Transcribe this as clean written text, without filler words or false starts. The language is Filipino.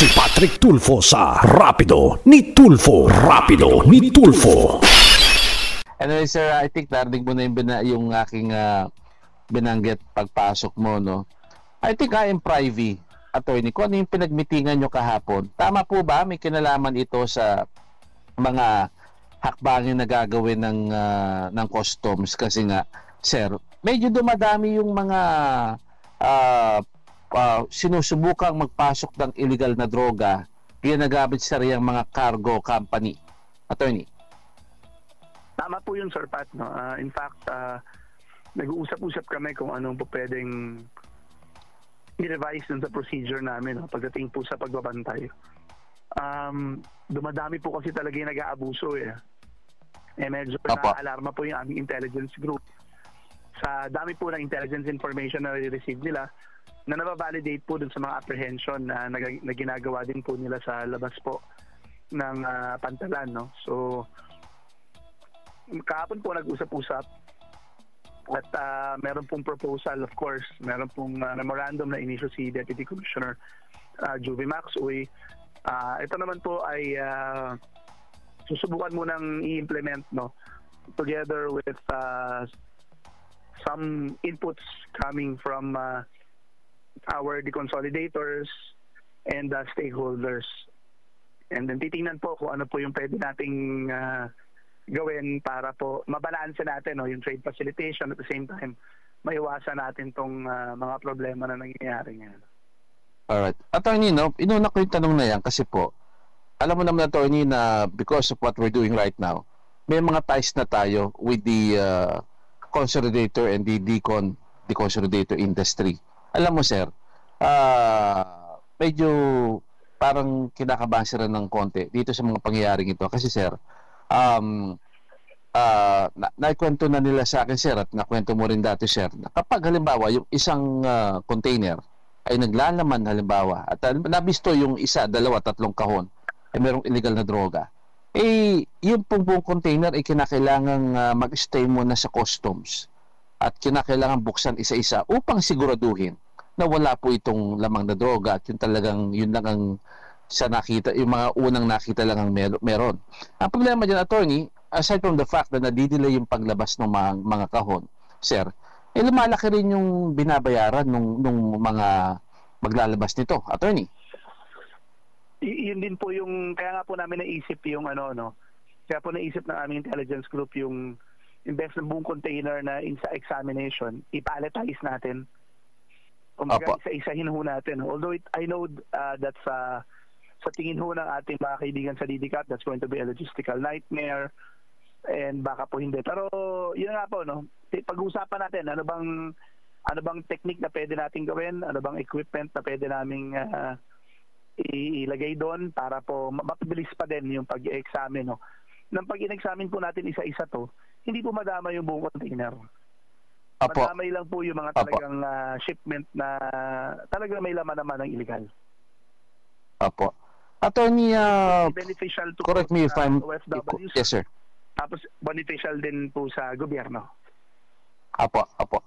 Si Patrick Tulfo sa Rapido ni Tulfo. Rapido ni Tulfo. Anyway, sir, I think narinig mo na yung aking binanggit pagpasok mo, no? I think I am privy, attorney, kung ano yung pinagmitingan nyo kahapon. Tama po ba? May kinalaman ito sa mga hakbangin na gagawin ng customs? Kasi nga, sir, medyo dumadami yung mga sinusubukang magpasok ng illegal na droga ginagamit sa riyang mga cargo company. Attorney. Tama po yun, Sir Pat. No? In fact, nag-uusap-usap kami kung anong po pwedeng i-revise dun sa procedure namin, no? Pagdating po sa pagbabantay. Dumadami po kasi talaga yung nag-aabuso eh. Medyo na-alarma po yung aming intelligence group. Sa dami po ng intelligence information na receive nila, na nababalidate po dun sa mga apprehension na ginagawa din po nila sa labas po ng pantalan. No? So, kahapon po nag-usap-usap at meron pong proposal, of course, meron pong memorandum na inisyo si Deputy Commissioner Juvie Max Uy. Ito naman po ay susubukan munang i-implement, no, together with some inputs coming from our deconsolidators and stakeholders. And then titingnan po kung ano po yung pwede nating gawin para po mabalanse natin, no, yung trade facilitation, at the same time maiwasan natin tong mga problema na nangyayari ngayon. Alright. Attorney, no, inuna ko yung tanong na yan kasi po, alam mo naman, attorney, na because of what we're doing right now, may mga ties na tayo with the consolidator and the deconsolidator industry. Alam mo, sir, medyo parang kinakabahan sila ng konti dito sa mga pangyayaring ito. Kasi, sir, naikwento na nila sa akin, sir, at nakwento mo rin dati, sir, na kapag halimbawa yung isang container ay naglalaman, halimbawa, at nabisto yung isa, dalawa, tatlong kahon, ay merong illegal na droga, yung buong container ay kinakailangang mag-stay muna sa customs at kinakailangan buksan isa-isa upang siguraduhin na wala po itong lamang na droga at yun lang ang sa nakita, yung mga unang nakita lang ang meron. Ang problema dyan, attorney, aside from the fact na nadidelay yung paglabas ng mga kahon, sir, lumalaki rin yung binabayaran nung mga maglalabas nito, attorney. Yun din po yung, kaya nga po namin naisip yung kaya po naisip ng aming intelligence group yung invest ng buong container na examination, ipaletize natin. Kumbaga, isa-isahin ho natin. Although I know that sa tingin ho ng ating mga kaibigan sa DDCAT, that's going to be a logistical nightmare and baka po hindi. Pero yun nga po, no? Pag-uusapan natin, ano bang technique na pwede natin gawin, ano bang equipment na pwede naming ilagay doon para po mapabilis pa din yung pag-examine, no? Nang pag in-examine po natin isa-isa to, hindi po madama yung buong container. Madamay lang po yung mga talagang shipment na talagang may laman naman ng illegal. Apo. Attorney, beneficial to correct me if I'm... OFWs. Yes, sir. Tapos beneficial din po sa gobyerno. Apo.